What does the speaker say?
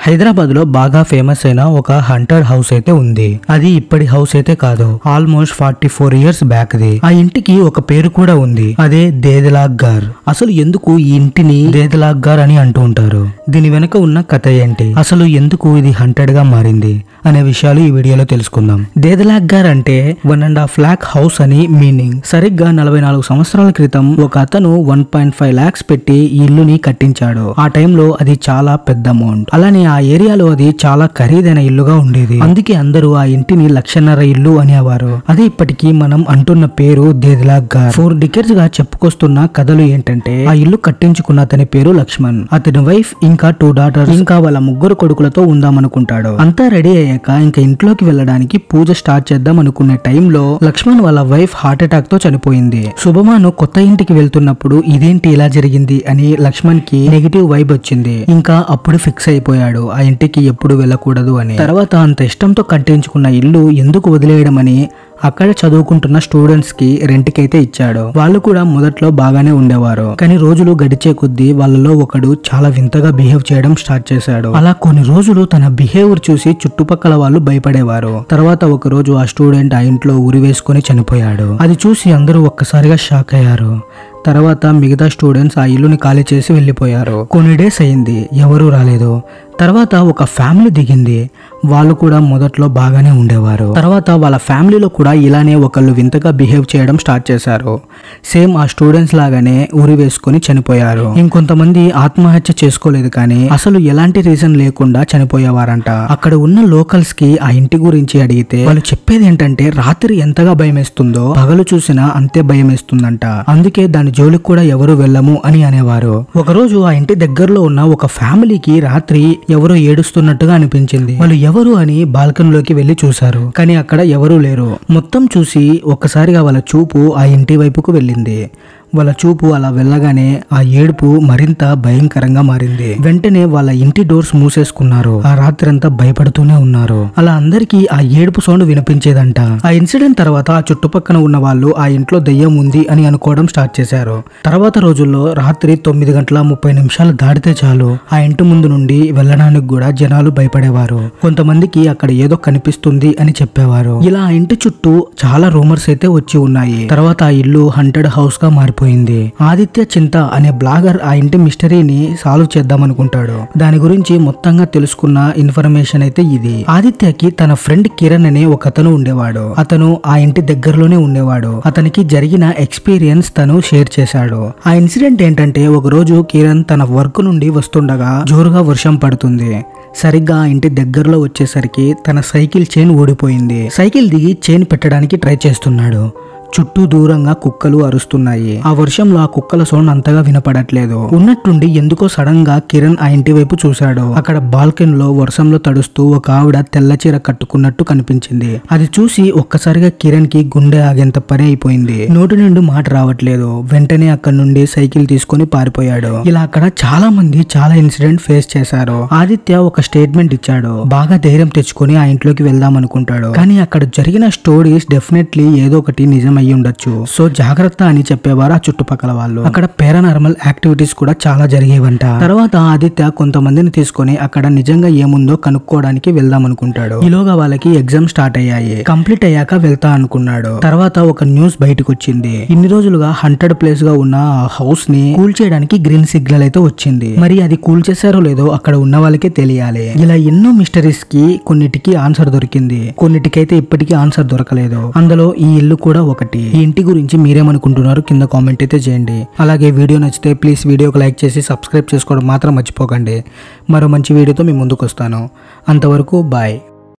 హైదరాబాద్ లో బాగా ఫేమస్ అయిన ఒక హంటర్ హౌస్ అయితే ఉంది. అది ఇప్పటి హౌస్ అయితే కాదు, ఆల్మోస్ట్ 44 ఇయర్స్ బ్యాక్ ది. ఆ ఇంటికి ఒక పేరు కూడా ఉంది, అదే దేదలాగ్ గార్. అసలు ఎందుకు ఈ ఇంటిని దేదలాగ్ గార్ అని అంటూ ఉంటారు? దీని వెనక ఉన్న కథ ఏంటి, అసలు ఎందుకు ఇది హంటెడ్ గా మారింది అనే విషయాలు ఈ వీడియోలో తెలుసుకుందాం. దేదలాగ్ గార్ అంటే 1.5 lakh హౌస్ అని మీనింగ్. సరిగ్గా 44 సంవత్సరాల క్రితం ఒక అతను 1.5 lakhs పెట్టి ఈ ఇల్లుని కట్టించాడు. ఆ టైంలో అది చాలా పెద్ద అమౌంట్. అలానే ఆ ఏరియాలో అది చాలా ఖరీదైన ఇల్లుగా ఉండేది. అందుకే అందరూ ఆ ఇంటిని 1.5 ఇల్లు అనేవారు. అదే ఇప్పటికీ మనం అంటున్న పేరు దేదలాగ్ గార్. 4 decades గా చెప్పుకొస్తున్న కథలు ఏంటంటే, ఆ ఇల్లు కట్టించుకున్న అతని పేరు లక్ష్మణ్. అతని వైఫ్ ఇంకా 2 daughters ఇంకా వాళ్ళ 3 కొడుకులతో ఉందామనుకుంటాడు. అంతా రెడీ అయ్యాక ఇంకా ఇంట్లోకి వెళ్ళడానికి పూజ స్టార్ట్ చేద్దాం అనుకునే టైంలో లక్ష్మణ్ వాళ్ళ వైఫ్ హార్ట్ అటాక్ తో చనిపోయింది. శుభమాను కొత్త ఇంటికి వెళ్తున్నప్పుడు ఇదేంటి ఇలా జరిగింది అని లక్ష్మణ్ కి నెగిటివ్ వైబ్ వచ్చింది. ఇంకా అప్పుడు ఫిక్స్ అయిపోయాడు ఆ ఇంటికి ఎప్పుడు వెళ్ళకూడదు అని. తర్వాత అంత ఇష్టంతో కట్టించుకున్న ఇల్లు ఎందుకు వదిలేయడం అని అక్కడ చదువుకుంటున్న స్టూడెంట్స్ కి రెంట్ కైతే ఇచ్చాడు. వాళ్ళు కూడా మొదట్లో బాగానే ఉండేవారు, కానీ రోజులు గడిచే కొద్దీ వాళ్ళలో ఒకడు చాలా వింతగా బిహేవ్ చేయడం స్టార్ట్ చేశాడు. అలా కొన్ని రోజులు తన బిహేవియర్ చూసి చుట్టుపక్కల వాళ్ళు భయపడేవారు. తర్వాత ఒక రోజు ఆ స్టూడెంట్ ఆ ఇంట్లో ఉరి వేసుకొని చనిపోయాడు. అది చూసి అందరూ ఒక్కసారిగా షాక్ అయ్యారు. తర్వాత మిగతా స్టూడెంట్స్ ఆ ఇల్లుని ఖాళీ చేసి వెళ్ళిపోయారు. కొన్ని డేస్ అయింది, ఎవరూ రాలేదు. తర్వాత ఒక ఫ్యామిలీ దిగింది. వాళ్ళు కూడా మొదట్లో బాగానే ఉండేవారు. తర్వాత వాళ్ళ ఫ్యామిలీలో కూడా ఇలానే ఒకళ్ళు వింతగా బిహేవ్ చేయడం స్టార్ట్ చేశారు. సేమ్ ఆ స్టూడెంట్స్ లాగానే ఉరి వేసుకొని చనిపోయారు. ఇంకొంతమంది ఆత్మహత్య చేసుకోలేదు, కానీ అసలు ఎలాంటి రీజన్ లేకుండా చనిపోయేవారంట. అక్కడ ఉన్న లోకల్స్ కి ఆ ఇంటి గురించి అడిగితే వాళ్ళు చెప్పేది ఏంటంటే, రాత్రి ఎంతగా భయం వేస్తుందో పగలు చూసినా అంతే భయం వేస్తుందంట. అందుకే దాని జోలికి కూడా ఎవరు వెళ్ళము అని అనేవారు. ఒకరోజు ఆ ఇంటి దగ్గరలో ఉన్న ఒక ఫ్యామిలీకి రాత్రి ఎవరో ఏడుస్తున్నట్టుగా అనిపించింది. వాళ్ళు ఎవరు అని బాల్కనీలోకి వెళ్లి చూశారు, కానీ అక్కడ ఎవరూ లేరు. మొత్తం చూసి ఒక్కసారిగా వాళ్ళ చూపు ఆ ఇంటి వైపుకు వెళ్ళింది. వాళ్ళ చూపు అలా వెళ్ళగానే ఆ ఏడుపు మరింత భయంకరంగా మారింది. వెంటనే వాళ్ళ ఇంటి డోర్స్ మూసేసుకున్నారు. ఆ రాత్రంతా భయపడుతూనే ఉన్నారు. అలా అందరికీ ఆ ఏడుపు సౌండ్ వినిపించేదంట. ఆ ఇన్సిడెంట్ తర్వాత ఆ చుట్టుపక్కల ఉన్న వాళ్ళు ఆ ఇంట్లో దయ్యం ఉంది అని అనుకోవడం స్టార్ట్ చేశారు. తర్వాత రోజుల్లో రాత్రి 9:30 దాటితే చాలు ఆ ఇంటి ముందు నుండి వెళ్ళడానికి కూడా జనాలు భయపడేవారు. కొంతమందికి అక్కడ ఏదో కనిపిస్తుంది అని చెప్పేవారు. ఇలా ఆ ఇంటి చుట్టూ చాలా రూమర్స్ అయితే వచ్చి ఉన్నాయి. తర్వాత ఆ ఇల్లు హంటెడ్ హౌస్ గా మారిపోయింది. ఆదిత్య చింత అనే బ్లాగర్ ఆ ఇంటి మిస్టరీని సాల్వ్ చేద్దాం అనుకుంటాడు. దాని గురించి మొత్తంగా తెలుసుకున్న ఇన్ఫర్మేషన్ అయితే ఇది. ఆదిత్యకి తన ఫ్రెండ్ కిరణ్ అనే ఒక అతను ఉండేవాడు. అతను ఆ ఇంటి దగ్గరలోనే ఉండేవాడు. అతనికి జరిగిన ఎక్స్పీరియన్స్ తను షేర్ చేశాడు. ఆ ఇన్సిడెంట్ ఏంటంటే, ఒక రోజు కిరణ్ తన వర్క్ నుండి వస్తుండగా జోరుగా వర్షం పడుతుంది. సరిగ్గా ఆ ఇంటి దగ్గరలో వచ్చేసరికి తన సైకిల్ చైన్ ఊడిపోయింది. సైకిల్ దిగి చైన్ పెట్టడానికి ట్రై చేస్తున్నాడు. చుట్టూ దూరంగా కుక్కలు అరుస్తున్నాయి. ఆ వర్షంలో ఆ కుక్కల సౌండ్ అంతగా వినపడట్లేదు. ఉన్నట్టుండి ఎందుకో సడన్ గా కిరణ్ ఆ ఇంటి వైపు చూశాడు. అక్కడ బాల్కనీలో వర్షంలో తడుస్తూ ఒక ఆవిడ తెల్ల చీర కట్టుకున్నట్టు కనిపించింది. అది చూసి ఒక్కసారిగా కిరణ్ కి గుండె ఆగేంత పని అయిపోయింది. నోటి నుండి మాట రావట్లేదు. వెంటనే అక్కడ నుండి సైకిల్ తీసుకుని పారిపోయాడు. ఇలా అక్కడ చాలా మంది చాలా ఇన్సిడెంట్ ఫేస్ చేశారు. ఆదిత్య ఒక స్టేట్మెంట్ ఇచ్చాడు. బాగా ధైర్యం తెచ్చుకొని ఆ ఇంట్లోకి వెళ్దాం అనుకుంటాడు, కానీ అక్కడ జరిగిన స్టోరీస్ డెఫినెట్లీ ఏదో ఒకటి నిజం అయ్యి ఉండొచ్చు. సో జాగ్రత్త అని చెప్పేవారు ఆ చుట్టుపక్కల వాళ్ళు. అక్కడ పారానార్మల్ యాక్టివిటీస్ కూడా చాలా జరిగేవంట. తర్వాత ఆదిత్య కొంతమందిని తీసుకొని అక్కడ నిజంగా ఏముందో కనుక్కోవడానికి వెళ్దాం అనుకుంటాడు. ఈలోగా వాళ్ళకి ఎగ్జామ్ స్టార్ట్ అయ్యాయి. కంప్లీట్ అయ్యాక వెళ్తా అనుకున్నాడు. తర్వాత ఒక న్యూస్ బయటకు వచ్చింది. ఇన్ని రోజులుగా హంటెడ్ ప్లేస్ గా ఉన్న ఆ హౌస్ ని కూల్ చేయడానికి గ్రీన్ సిగ్నల్ అయితే వచ్చింది. మరి అది కూల్ చేశారో లేదో అక్కడ ఉన్న వాళ్ళకే తెలియాలి. ఇలా ఎన్నో మిస్టరీస్ కి కొన్నిటికి ఆన్సర్ దొరికింది, కొన్నిటికైతే ఇప్పటికీ ఆన్సర్ దొరకలేదు. అందులో ఈ ఇల్లు కూడా ఒకటి. ఈ ఇంటి గురించి మీరేమనుకుంటున్నారు కింద కామెంట్ అయితే చేయండి. అలాగే వీడియో నచ్చితే ప్లీజ్ వీడియోకి లైక్ చేసి సబ్స్క్రైబ్ చేసుకోవడం మాత్రం మర్చిపోకండి. మరో మంచి వీడియోతో మీ ముందుకు వస్తాను. అంతవరకు బాయ్.